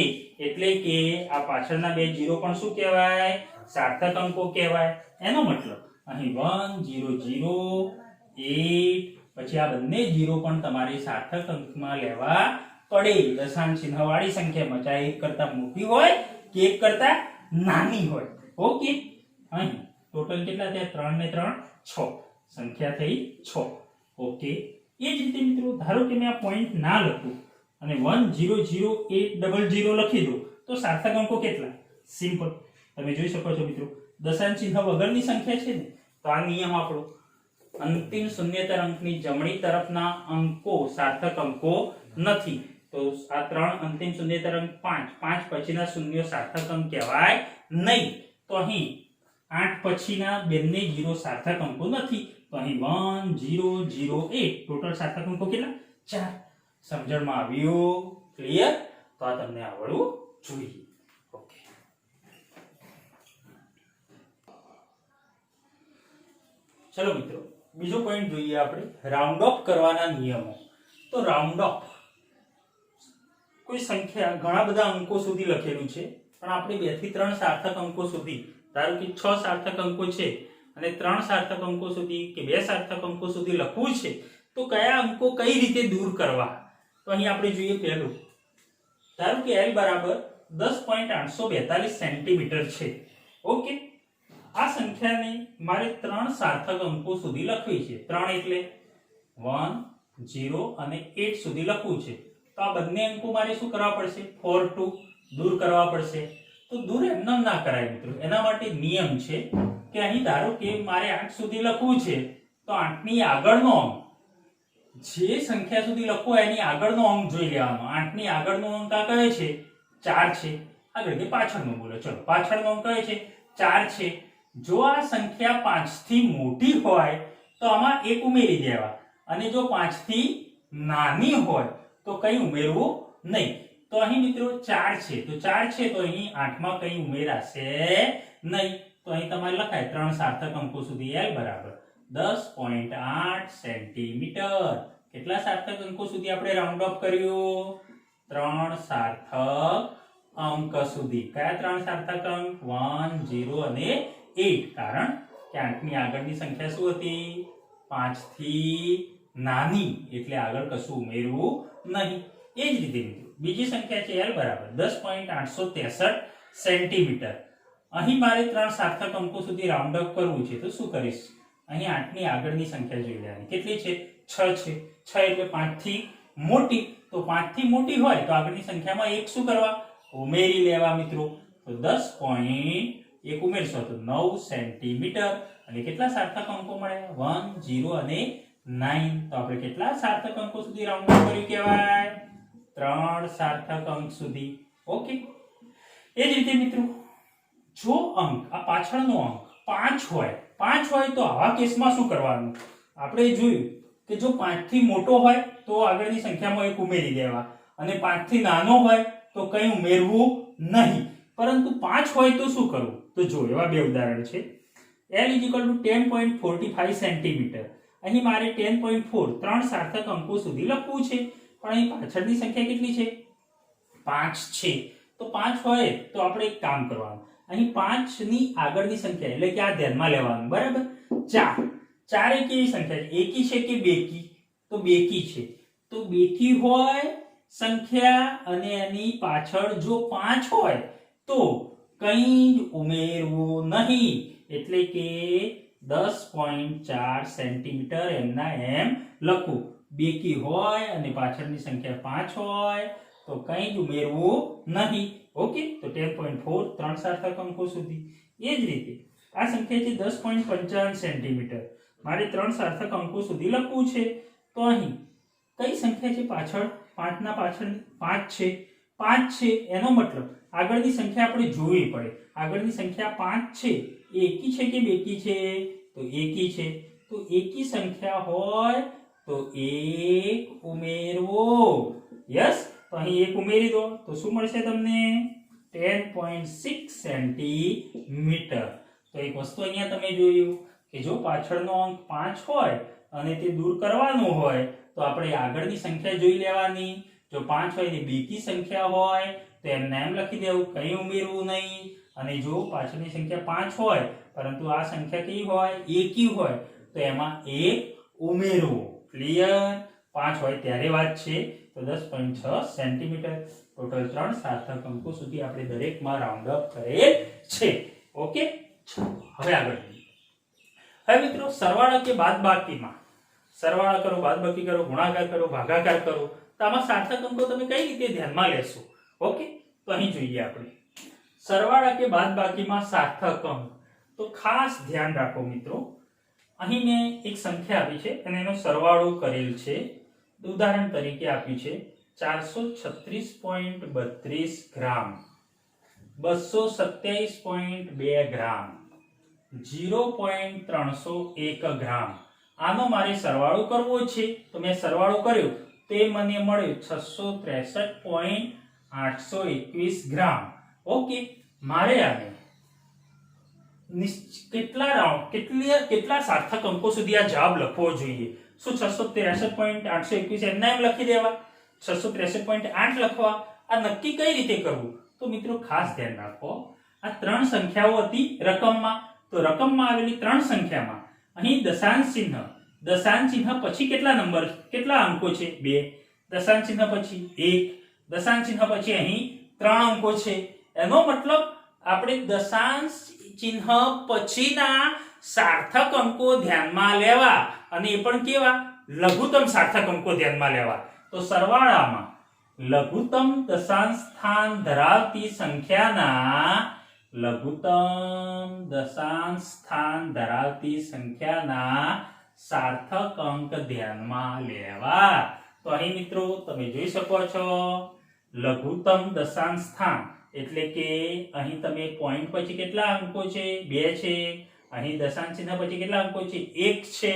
એટલે કે આ પાછળના બે 0 પણ શું કહેવાય? સાર્થક અંકો કહેવાય. એનો મતલબ અહીં 1, 0, 0, 8 પછી આ બંને 0 પણ તમારે સાર્થક અંકમાં લેવા પડે. દશાંશ ચિહ્ન વાળી સંખ્યામાં ચાહે 1 કરતા મોટી હોય કે 1 કરતા નાની હોય. ઓકે, અહીં ટોટલ કેટલા થયા? 3 ને 3 6. સંખ્યા થઈ 6. ઓકે, એ જ રીતે મિત્રો, ધારો કે મેં આ પોઈન્ટ ના લખું અને 1000800 લખી દઉં તો સાર્થક અંકો કેટલા? સિમ્પલ, તમે જોઈ શકો છો મિત્રો, દશાંશ ચિહ્ન વગરની સંખ્યા છે ને, તો આ નિયમ આપણો અંતિમ શૂન્યેતર અંકની જમણી તરફના અંકો સાર્થક અંકો નથી. તો આ 3 અંતિમ શૂન્યેતર અંક 5 પછીના શૂન્યો સાર્થક અંક કહેવાય નહીં. તો અહીં 8 પછીના બંને 0 સાર્થક અંકો નથી. તો અહીં 1008 ટોટલ સાર્થક અંકો કેટલા? 4. સમજણમાં આવ્યું? ક્લિયર? તો આ તમને આવડવું જોઈએ. ઓકે, ચલો મિત્રો, બીજો પોઈન્ટ જોઈએ આપણે, રાઉન્ડ ઓફ કરવાના નિયમો. તો રાઉન્ડ ઓફ કોઈ સંખ્યા ઘણા બધા અંકો સુધી લખેલું છે, પણ આપણે 2 થી 3 સાર્થક અંકો સુધી, ધારો કે 6 સાર્થક અંકો છે અને 3 સાર્થક અંકો સુધી કે 2 સાર્થક અંકો સુધી લખવું છે, તો કયા અંકો કઈ રીતે દૂર કરવા? તો અહીં આપણે જોઈએ પહેલું, ધારો કે L બરાબર 10.842 સેન્ટીમીટર છે. ઓકે, આ સંખ્યાને મારે 3 સાર્થક અંકો સુધી લખવી છે. 3 એટલે 1, 0 અને 8 સુધી લખવું છે. તો આ બંને અંકો મારે શું કરવા પડશે? 4, 2 દૂર કરવા પડશે. તો દૂર એમને ના કરાય મિત્રો, એના માટે નિયમ છે કે અહીં ધારો કે મારે 8 સુધી લખવું છે, તો 8 ની આગળનો અંક, જે સંખ્યા સુધી લખવો એની આગળનો અંક જોઈ લેવાનો. 8 ની આગળનો અંક આ કયો છે? 4 છે. આગળ કે પાછળનો બોલો, ચલો પાછળનો અંક કયો છે? 4 છે. જો આ સંખ્યા 5 થી મોટી હોય તો આમાં 1 ઉમેરી દેવા, અને જો 5 થી નાની હોય તો કઈ ઉમેરવું નહીં. તો અહીં મિત્રો 4 છે, તો 4 છે તો અહીં 8 માં કઈ ઉમેરાશે નહીં. તો અહીં તમારે લખાય 3 સાર્થક અંકો સુધી L બરાબર 10.8 સેન્ટીમીટર. કેટલા સાર્થક અંકો સુધી આપણે રાઉન્ડ ઓફ કર્યું? 3 સાર્થક અંક સુધી. કયા 3 સાર્થક અંક? 1, 0 અને 8. કારણ કે 8 ની આગળની સંખ્યા શું હતી? 5 થી નાની એટલે આગળ કશું ઉમેરવું નહીં. એ જ રીતે મિત્રો બીજી સંખ્યા છે L બરાબર 10.863 સેન્ટીમીટર. અહીં મારે 3 સાર્થક અંકો સુધી રાઉન્ડ અપ કરવું છે તો શું કરીશ? અહીં 8 ની આગળની સંખ્યા જોઈ લેવાની. કેટલી છે? 6 છે. 6 એટલે 5 થી મોટી, તો 5 થી મોટી હોય તો આગળની સંખ્યામાં 1 શું કરવા? ઉમેરી લેવા મિત્રો. તો 10.1 ઉમેરશો તો 9 સેન્ટીમીટર. અને કેટલા સાર્થક અંકો મળ્યા? 1 0 અને 9. તો આપણે કેટલા સાર્થક અંકો સુધી રાઉન્ડ અપ કર્યું કહેવાય? 3 સાર્થક અંક સુધી. ઓકે. એ જ રીતે મિત્રો જો અંક આ પાછળનો અંક 5 હોય તો આવા કેસમાં શું કરવાનું? આપણે જોયું કે જો 5 થી મોટો હોય તો આગળની સંખ્યામાં 1 ઉમેરી દેવા, અને 5 થી નાનો હોય તો કંઈ ઉમેરવું નહીં. પરંતુ 5 હોય તો શું કરવું? તો જો એવા બે ઉદાહરણ છે. L = 10.45 centimetre. અહીં મારે 10.4 3 સાર્થક અંકો સુધી લખવું છે, પણ અહીં પાછળની સંખ્યા કેટલી છે? 5 છે. તો 5 હોય તો આપણે એક કામ કરવાનું, અહીં 5 ની આગળની સંખ્યા એટલે કે આ ધ્યાનમાં લેવાનું, બરાબર? 4 એ કેવી સંખ્યા છે? એકી છે કે બેકી? તો બેકી છે. તો બેકી હોય સંખ્યા અને એની પાછળ જો 5 હોય તો કંઈ જ ઉમેરવું નહીં, એટલે કે 10.4 સેન્ટીમીટર એમના એમ લખવું. બેકી હોય અને પાછળની સંખ્યા 5 હોય તો કંઈ જ ઉમેરવું નહીં. ઓકે. તો 10.4 3 સાર્થક અંકો સુધી. એ જ રીતે આ સંખ્યા છે 10.55 સેન્ટીમીટર. મારે 3 સાર્થક અંકો સુધી લખવું છે, તો અહીં કઈ સંખ્યા છે પાછળ? 5 ના પાછળ 5 છે. 5 છે એનો મતલબ આગળની સંખ્યા આપણે જોવી પડે. આગળની સંખ્યા 5 છે, એકી છે કે બેકી છે? તો એકી છે. તો એકી સંખ્યા હોય તો 1 ઉમેરવો. યસ. તો અહીં 1 ઉમેરી દો તો શું મળશે તમને? 10.6 સેન્ટીમીટર. તો એક વસ્તુ અહીંયા તમે જોયું કે જો પાછળનો અંક 5 હોય અને તે દૂર કરવાનો હોય તો આપણે આગળની સંખ્યા જોઈ લેવાની. જો 5 હોય ને બેકી સંખ્યા હોય તો એમને એમ લખી દેવું, કંઈ ઉમેરવું નહીં. અને જો પાછળની સંખ્યા 5 હોય પરંતુ આ સંખ્યા કેવી હોય? એકી હોય તો એમાં 1 ઉમેરવો. ક્લિયર? 5 હોય ત્યારે વાત છે. તો 10.6 સેન્ટીમીટર. ટોટલ 3 સાર્થક અંકો સુધી આપણે દરેકમાં રાઉન્ડ અપ કરેલ છે. ઓકે. હવે આગળ હવે મિત્રો સરવાળા કે બાદબાકીમાં સરવાળા કરો, બાદબાકી કરો, ગુણાકાર કરો, ભાગાકાર કરો, તો આમાં સાર્થક અંકો તમે કઈ રીતે ધ્યાનમાં લેશો? ઓકે. તો અહીં જોઈએ આપણે સરવાળા કે બાદબાકીમાં સાર્થક અંક. તો ખાસ ધ્યાન રાખો મિત્રો, અહીં મેં એક સંખ્યા આપી છે અને એનો સરવાળો કરેલ છે. ઉદાહરણ તરીકે આપ્યું છે 436.32 ગ્રામ, 227.2 ગ્રામ, 0.301 ગ્રામ. આનો મારે સરવાળો કરવો છે. તો મેં સરવાળો કર્યો તે મને મળ્યો 663.821 ગ્રામ. ઓકે. મારે આને કેટલા સાર્થક અંકો સુધી આ જવાબ લખવો જોઈએ? શું 663.821 એમના એમ લખી દેવા? 663.8 લખવા? આ નક્કી કઈ રીતે કરવું? તો મિત્રો ખાસ ધ્યાન રાખો, આ 3 સંખ્યાઓ હતી રકમમાં. તો રકમમાં આવેલી 3 સંખ્યામાં અહીં દશાંશ ચિહ્ન પછી કેટલા નંબર, કેટલા અંકો છે? 2. દશાંશ ચિહ્ન પછી 1. દશાંશ ચિહ્ન પછી અહીં 3 અંકો છે. એનો મતલબ આપણે દશાંશ ચિહ્ન પછીના સાર્થક અંકો ધ્યાનમાં લેવા, અને એ પણ કેવા? લઘુત્તમ સાર્થક અંકો ધ્યાનમાં લેવા. તો સરવાળામાં લઘુત્તમ દશાંશ સ્થાન ધરાવતી સંખ્યાના સાર્થક અંક ધ્યાનમાં લેવા. તો અહીં મિત્રો તમે જોઈ શકો છો લઘુત્તમ દશાંશ સ્થાન એટલે કે અહીં તમે પોઈન્ટ પછી કેટલા અંકો છે? 2 છે. અહીં દશાંશ ચિહ્ન પછી કેટલા અંકો છે? 1 છે.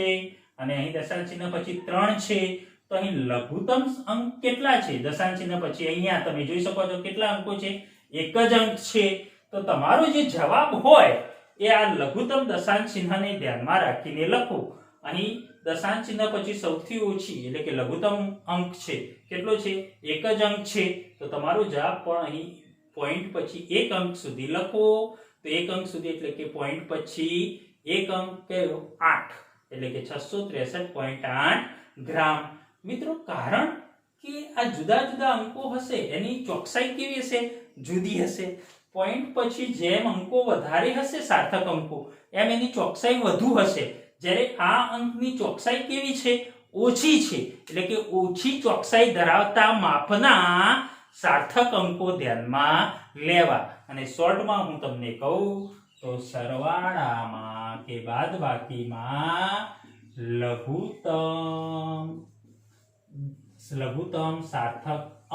અને અહીં દશાંશ ચિહ્ન પછી 3 છે. તો અહીં લઘુત્તમ અંક કેટલા છે? દશાંશ ચિહ્ન પછી અહીંયા તમે જોઈ શકો છો કેટલા અંકો છે? 1 જ અંક છે. તો તમારો જે જવાબ હોય એ આ લઘુત્તમ દશાંશ ચિહ્નને ધ્યાનમાં રાખીને લખો. અહીં દશાંશ ચિહ્ન પછી સૌથી ઓછી એટલે કે લઘુત્તમ અંક છે કેટલો છે? 1 જ અંક છે. તો તમારો જવાબ પણ અહીં પોઈન્ટ પછી 1 અંક સુધી લખો. તો 1 અંક સુધી એટલે કે પોઈન્ટ પછી 1 અંક કયો? 8 એટલે કે 663.8 ગ્રામ. મિત્રો કારણ કે આ જુદા જુદા અંકો હશે એની ચોકસાઈ કેવી હશે? જુદી હશે. પોઈન્ટ પછી જેમ અંકો વધારે હશે સાર્થક અંકો એમ એની ચોકસાઈ વધુ હશે. જ્યારે આ અંકની ચોકસાઈ કેવી છે? ઓછી છે. એટલે કે ઓછી ચોકસાઈ ધરાવતા માપના સાર્થક અંકો ધ્યાનમાં લેવા. અને શોર્ટમાં હું તમને કહું તો સરવાળામાં કે બાદબાકીમાં લઘુત્તમ સાર્થક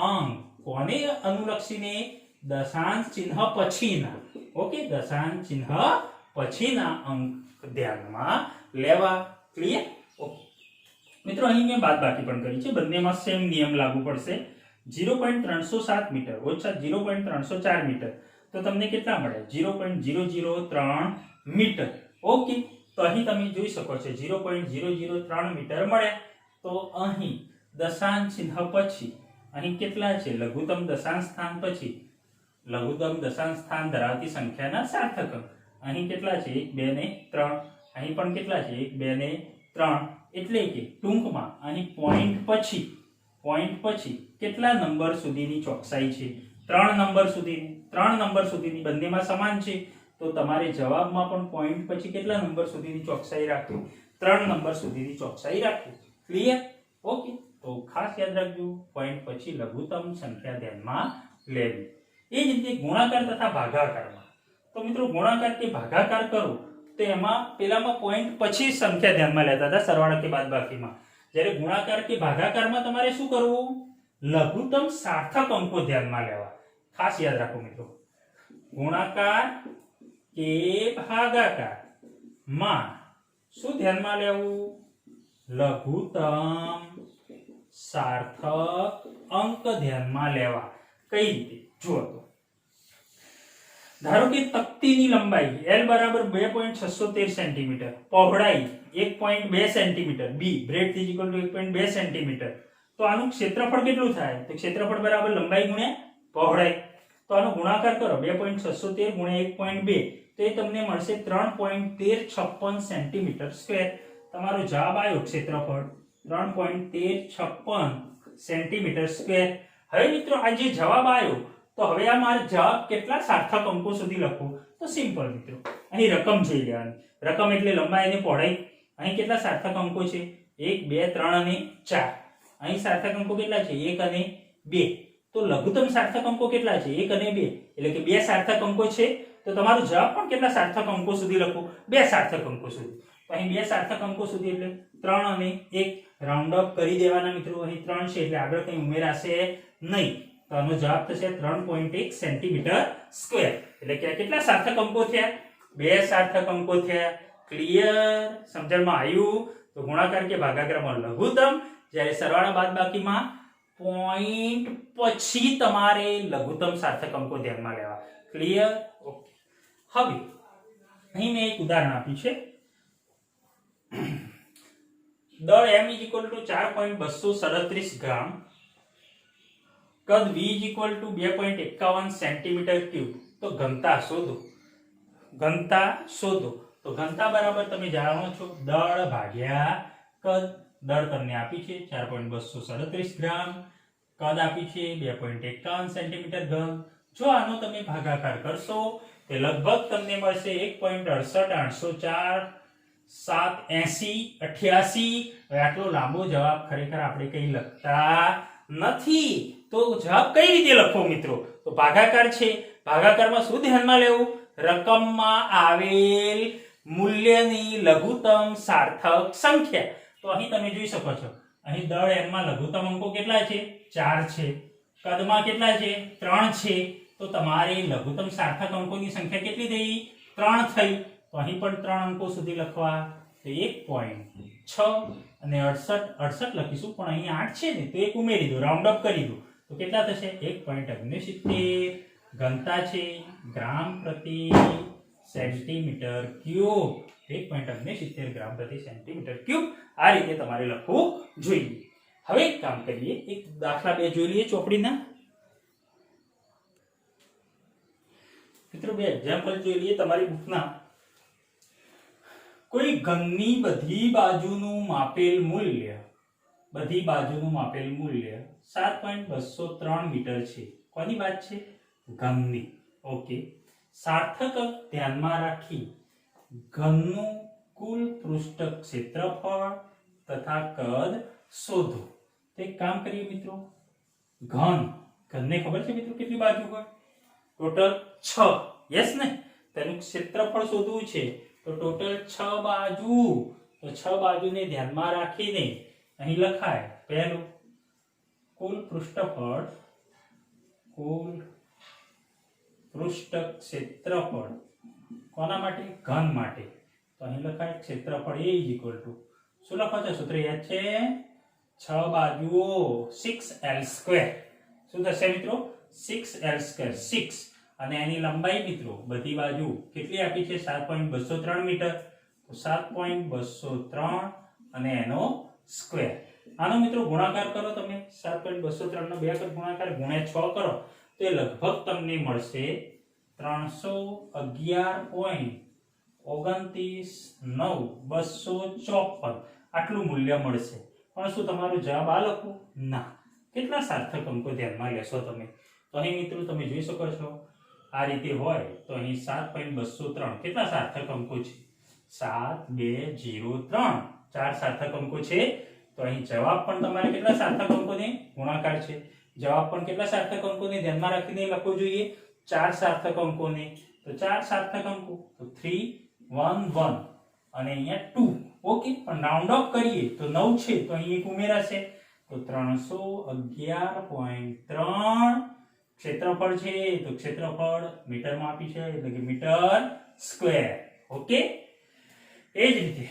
અંક કોને અનુલક્ષીને? દશાંશ ચિહ્ન પછીના. ઓકે, દશાંશ ચિહ્ન પછીના અંક ધ્યાનમાં લેવા. ક્લિયર? ઓકે મિત્રો, અહીં મેં બાદબાકી પણ કરી છે. બંનેમાં સેમ નિયમ લાગુ પડશે. 0.307 મીટર ઓછા 0.304 મીટર તો તમને કેટલા મળે? 0.003 મીટર. ઓકે, તો અહીં તમે જોઈ શકો છો 0.003 મીટર મળે. તો અહીં દશાંશ ચિહ્ન પછી અહીં કેટલા છે? લઘુત્તમ દશાંશ સ્થાન પછી લઘુત્તમ દશાંશ સ્થાન ધરાવતી સંખ્યાના સાર્થક અંક અહીં કેટલા છે? 1 2 ને 3. અહીં પણ કેટલા છે? 1 2 ને 3. એટલે કે ટૂંકમાં અહીં પોઈન્ટ પછી કેટલા નંબર સુધીની ચોકસાઈ છે? 3 નંબર સુધીની. 3 નંબર સુધીની બંનેમાં સમાન છે. તો તમારે જવાબમાં પણ પોઈન્ટ પછી કેટલા નંબર સુધીની ચોકસાઈ રાખવી? 3 નંબર સુધીની ચોકસાઈ રાખવી. ક્લિયર? ઓકે, તો ખાસ યાદ રાખજો પોઈન્ટ પછી લઘુત્તમ સંખ્યા ધ્યાનમાં લેવી. એ જ રીતે ગુણાકાર તથા ભાગાકારમાં તો મિત્રો ગુણાકાર કે ભાગાકાર કરો તો એમાં પેલામાં પોઈન્ટ પછી સંખ્યા ધ્યાનમાં લેતા હતા સરવાળા કે બાદબાકીમાં. જ્યારે ગુણાકાર કે ભાગાકારમાં તમારે શું કરવું? લઘુત્તમ સાર્થક અંકો ધ્યાનમાં લેવા. ખાસ યાદ રાખો મિત્રો, ગુણાકાર કે ભાગાકાર માં શું ધ્યાનમાં લેવું? લઘુત્તમ સાર્થક અંક ધ્યાનમાં લેવા. કઈ રીતે? જુઓ તો ધારો કે તકતીની લંબાઈ L બરાબર 2.613 સેન્ટીમીટર, પહોળાઈ 1.2 centimetre, B breadth is equal to 1.2 centimetre. તો આનું ક્ષેત્રફળ કેટલું થાય? તો ક્ષેત્રફળ બરાબર લંબાઈ ગુણ્યા પહોળાઈ. તો આનો ગુણાકાર કરો 2.613 ગુણ્યા 1.2 તો એ તમને મળશે 3.1356 સેન્ટીમીટર સ્ક્વેર. તમારો જવાબ આવ્યો ક્ષેત્રફળ 3.1356 સેન્ટીમીટર સ્ક્વેર. હવે મિત્રો આ જે જવાબ આવ્યો તો હવે આ મારો જવાબ કેટલા સાર્થક અંકો સુધી લખું? તો સિમ્પલ મિત્રો, અહીં રકમ જોઈ લેવાની. રકમ એટલે લંબાઈ અને પહોળાઈ. અહીં કેટલા સાર્થક અંકો છે? 1 2 3 અને 4. અહીં સાર્થક અંકો કેટલા છે? 1 અને 2. તો લઘુત્તમ સાર્થક અંકો કેટલા છે? 1 અને 2. એટલે કે 2 સાર્થક અંકો છે. તો તમારો જવાબ પણ કેટલા સાર્થક અંકો સુધી લખું? 2 સાર્થક અંકો સુધી. તો અહીં 2 સાર્થક અંકો સુધી એટલે 3 અને 1 રાઉન્ડ અપ કરી દેવાના મિત્રો. અહીં 3 છે એટલે આગળ કંઈ ઉમેરાશે નહીં. તો આનો જવાબ થશે 3.1 સેન્ટીમીટર સ્ક્વેર. એટલે કે કેટલા સાર્થક અંકો થયા? 2 સાર્થક અંકો થયા. ક્લિયર? સમજણમાં આવ્યું? તો ગુણાકાર કે ભાગાકારમાં લઘુત્તમ, જ્યારે સરવાળા બાદબાકીમાં પોઈન્ટ પછી તમારે લઘુત્તમ સાર્થક અંકો ધ્યાનમાં લેવા. ક્લિયર? ઓકે. હવે અહીં મેં એક ઉદાહરણ આપ્યું છે. દળ M = 4.237 ગ્રામ, કદ V = 2.51 સેન્ટીમીટર ક્યુબ. તો ઘનતા શોધો. તો ઘનતા બરાબર તમે જાણો છો દળ ભાગ્યા કદ. દળ તમને આપી છે 4.237 ગ્રામ, કદ આપી છે 2.51 સેન્ટીમીટર ઘન. જો આનો તમે ભાગાકાર કરશો તો લગભગ તમને મળશે 1.68 780 હવે આટલો લાંબો જવાબ ખરેખર આપણે કઈ લખતા નથી. તો જવાબ કઈ રીતે લખવો મિત્રો? તો ભાગાકાર છે. ભાગાકારમાં શું ધ્યાનમાં લેવું? રકમમાં આવેલ મૂલ્યની લઘુત્તમ સાર્થક સંખ્યા. તો અહીં તમે જોઈ શકો છો, અહીં દળ M માં લઘુત્તમ અંકો કેટલા છે? 4 છે. કદમાં કેટલા છે? 3 છે. તો તમારે લઘુત્તમ સાર્થક અંકોની સંખ્યા કેટલી થઈ? 3 થઈ. તો અહીં પણ 3 અંકો સુધી લખવા. તો 1.6 અને 68 લખીશું, પણ અહીં 8 છે ને તો એક ઉમેરી દો, રાઉન્ડ અપ કરી દો. તો કેટલા થશે? 1.69. ઘનતા છે ગ્રામ પ્રતિ સેન્ટીમીટર ક્યુબ. 1.69 ગ્રામ પ્રતિ સેન્ટીમીટર ક્યુબ. આ રીતે તમારે લખવું જોઈએ. હવે એક કામ કરીએ, એક દાખલા 2 જોઈ લઈએ ચોપડીના. મિત્રો 2 એક્ઝામ્પલ જોઈ લઈએ તમારી બુકના. કોઈ ઘનની બધી બાજુનું માપેલ મૂલ્ય બધી બાજુનું માપેલ મૂલ્ય 7.203 મીટર છે. કોની વાત છે? ઘનની. ઓકે. સાર્થક ધ્યાનમાં રાખી ઘનનું કુલ પૃષ્ઠ ક્ષેત્રફળ તથા કદ શોધો. તો એક કામ કરીએ મિત્રો, ઘનને ખબર છે મિત્રો કેટલી બાજુ હોય? ટોટલ 6. યસ ને? તેનું ક્ષેત્રફળ શોધવું છે તો ટોટલ 6 બાજુ. તો 6 બાજુને ધ્યાનમાં રાખીને અહીં લખાય પહેલું કુલ પૃષ્ઠફળ, કુલ પૃષ્ઠ ક્ષેત્રફળ કોના માટે? ઘન માટે. તો અહીં લખાય ક્ષેત્રફળ A = શું લખો છો? સૂત્ર યાદ છે? 6 બાજુઓ 6l². શું થશે મિત્રો? 6l². 6 અને એની લંબાઈ મિત્રો બધી બાજુ કેટલી આપી છે? 7.203 મીટર. તો 7.203 અને એનો સ્ક્વેર. આનો મિત્રો ગુણાકાર કરો તમે. 7.203 નો 2 વખત ગુણાકાર ગુણ્યા 6 કરો તો એ લગભગ તમને મળશે 311.29,954. આટલું મૂલ્ય મળશે. પણ શું તમારું જવાબ આ લખો? ના. કેટલા સાર્થક અંકો ધ્યાનમાં લેશો તમે? તો અહીં મિત્રો તમે જોઈ શકો છો આ રીતે હોય તો અહીં 7.203 કેટલા સાર્થક અંકો છે? 7 2 0 3 ચાર સાર્થક અંકો છે. તો અહીં જવાબ પણ તમારે કેટલા સાર્થક અંકોને ગુણાકાર છે. જવાબ પણ કેટલા સાર્થક અંકોને ધ્યાનમાં રાખીને લખવો જોઈએ? 4 સાર્થક અંકોને. તો 4 સાર્થક અંકો તો 3 1 1 અને અહીંયા 2. ઓકે. પણ રાઉન્ડ ઓફ કરીએ તો 9 છે તો અહીં એક ઉમેરાશે તો 311.3 ક્ષેત્રફળ છે. તો ક્ષેત્રફળ મીટરમાં આપી છે એટલે કે મીટર સ્ક્વેર. ઓકે. એ જ રીતે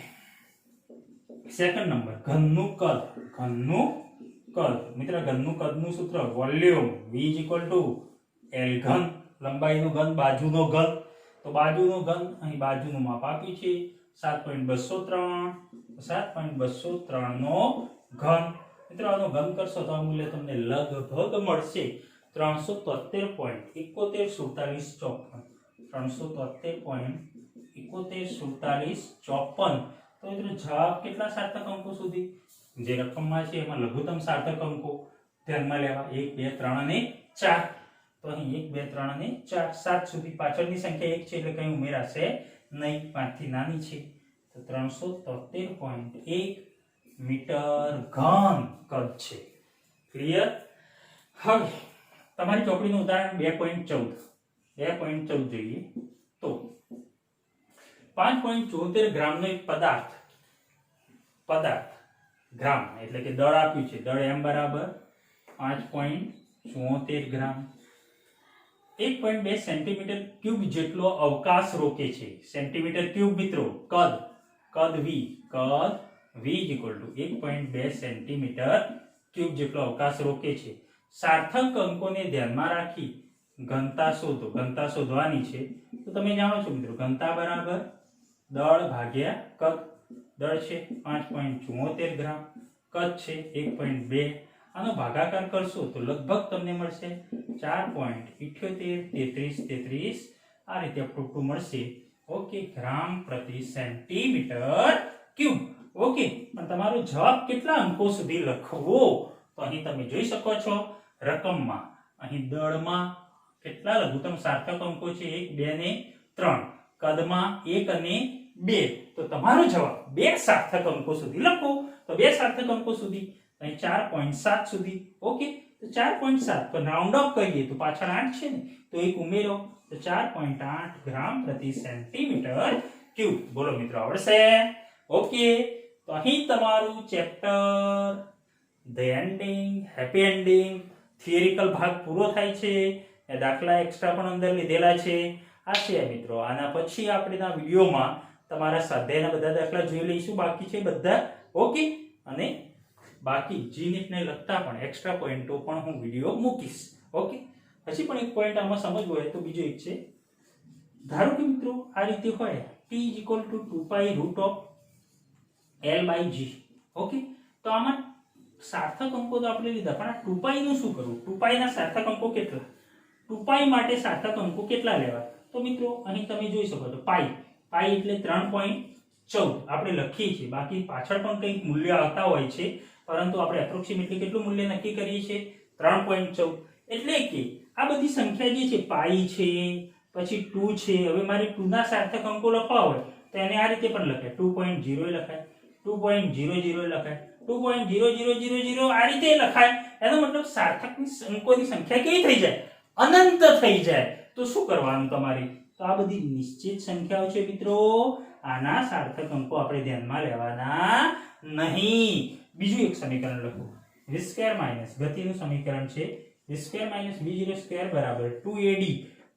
સેકન્ડ નંબર ઘનનું કદ. ઘનનું કદ મિત્ર, ઘનનું કદનું સૂત્ર વોલ્યુમ V = L ઘન. લંબાઈનો ઘન, બાજુનો ઘન. તો બાજુનો ઘન અહીં બાજુનું માપ આપ્યું છે 7.203. 7.203 નો ઘન. મિત્રો આનો ઘન કરશો તો આ મૂલ્ય તમને લગભગ મળશે 373.7147. 373.7147. તો મિત્રો જવાબ કેટલા સાર્થક અંકો સુધી? જે રકમમાં છે એમાં લઘુત્તમ સાર્થક અંકો ધ્યાનમાં લેવા 1 2 3 અને 4. તો અહીં 1 2 3 અને 4 7 સુધી. પાછળની સંખ્યા 1 છે એટલે કંઈ ઉમેરાશે નહીં, 5 થી નાની છે. તો 373.1 મીટર ઘન કદ છે. ક્લિયર? હવે તમારી ચોપડીનું ઉદાહરણ 2.14 જોઈએ તો 5.74 ગ્રામનો એક પદાર્થ ગ્રામ એટલે કે દળ આપ્યું છે. દળ m = 5.74 ગ્રામ. 1.2 સેન્ટીમીટર ક્યુબ જેટલો અવકાશ રોકે છે. સેન્ટીમીટર ક્યુબ મિત્રો. કદ V = 1.2 સેન્ટીમીટર ક્યુબ જેટલો અવકાશ રોકે છે. સાર્થક અંકોને ધ્યાનમાં રાખી ઘનતા શોધો. ઘનતા શોધવાની છે તો તમે જાણો છો મિત્રો ઘનતા બરાબર દળ ભાગ્યા કદ. દળ છે 5.74 ગ્રામ, કદ છે 1.2. આનો ભાગાકાર કરશો તો લગભગ તમને મળશે 4.7833 આ રીતે આપણું મળશે. ઓકે. ગ્રામ પ્રતિ સેન્ટીમીટર ક્યુબ. ઓકે. પણ તમારો જવાબ કેટલા અંકો સુધી લખવો? તો અહીં તમે જોઈ શકો છો રકમમાં અહીં દળમાં કેટલા લઘુત્તમ સાર્થક અંકો છે? 1 2 અને 3. કદમાં 1 અને 2. તો તમારો જવાબ 2 સાર્થક અંકો સુધી લખો. તો 2 સાર્થક અંકો સુધી અહીં 4.7 સુધી. ઓકે. તો 4.7 પર રાઉન્ડ ઓફ કરીએ તો પાછળ 8 છે ને તો એક ઉમેરો તો 4.8 ગ્રામ પ્રતિ સેન્ટીમીટર ક્યુબ. બોલો મિત્રો, આવડશે? ઓકે. તો અહીં તમારું chapter the ending, happy ending theoretical ભાગ પૂરો થાય છે. દાખલા એક્સ્ટ્રા પણ અંદર લીધેલા છે. આ છે મિત્રો. આના પછી આપણેના વિડીયોમાં તમારા સ્વાધ્યાયના બધા દાખલા જોઈ લઈશું. બાકી છે બધા. ઓકે. અને બાકી જીનીટને લગતા પણ એક્સ્ટ્રા પોઈન્ટો પણ હું વિડીયો મૂકીશ. ઓકે. હજી પણ એક પોઈન્ટ આમાં સમજવો હોય તો બીજો એક છે. ધારો કે મિત્રો આ રીતે હોય t = 2π√L/g. ઓકે. તો આમાં સાર્થક અંકો તો આપણે લીધા પણ આ 2π નું શું કરવું? 2π ના સાર્થક અંકો કેટલા? 2π માટે સાર્થક અંકો કેટલા લેવા? તો મિત્રો અહીં તમે જોઈ શકો છો પાઈ એટલે 3.14 આપણે લખીએ છીએ. બાકી પાછળ પણ કંઈક મૂલ્ય આવતા હોય છે પરંતુ આપણે એપ્રોક્સિમેટલી કેટલું મૂલ્ય નક્કી કરીએ છીએ 3.14 એટલે કે આ બધી સંખ્યા જે છે પાઈ છે પછી 2 છે હવે મારે 2 ના સાર્થક અંકો લખવા હોય તો એને આ રીતે પણ લખાય 2.0 લખાય 2.00 લખાય 2.0000 આ રીતે લખાય એનો મતલબ સાર્થકની અંકોની સંખ્યા કેવી થઈ જાય અનંત થઈ જાય તો શું કરવાનું તમારે તો આ બધી નિશ્ચિત સંખ્યાઓ છે મિત્રો આના સાર્થક અંકો આપણે ધ્યાનમાં લેવાના નહીં બીજું એક સમીકરણ લખો v સ્ક્વેર માઈનસ ગતિનું સમીકરણ છે v square minus v0 square બરાબર 2ad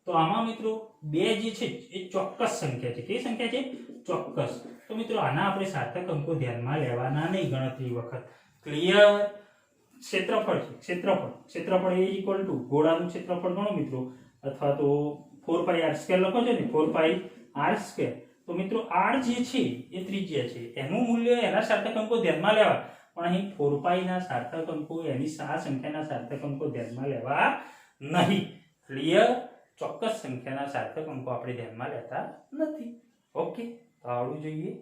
તો આમાં મિત્રો બે જે છે એ ચોક્કસ સંખ્યા છે કઈ સંખ્યા છે ચોક્કસ તો મિત્રો આના આપણે સાર્થક અંકો ધ્યાનમાં લેવાના નહીં ગણતરી વખત ક્લિયર ક્ષેત્રફળ છે ક્ષેત્રફળ એ ઇક્વલ ટુ ગોળાનું ક્ષેત્રફળ ગણો મિત્રો અથવા તો 4πr² લખો છો ને 4πr². તો મિત્રો r જે છે એ ત્રિજ્યા છે એનું મૂલ્ય એના સાર્થક અંકો ધ્યાનમાં લેવા પણ અહીં 4π ના સાર્થક અંકો એની આ સંખ્યાના સાર્થક અંકો ધ્યાનમાં લેવા નહીં ક્લિયર ચોક્કસ સંખ્યાના સાર્થક અંકો આપણે ધ્યાનમાં લેતા નથી ઓકે તો આવડવું જોઈએ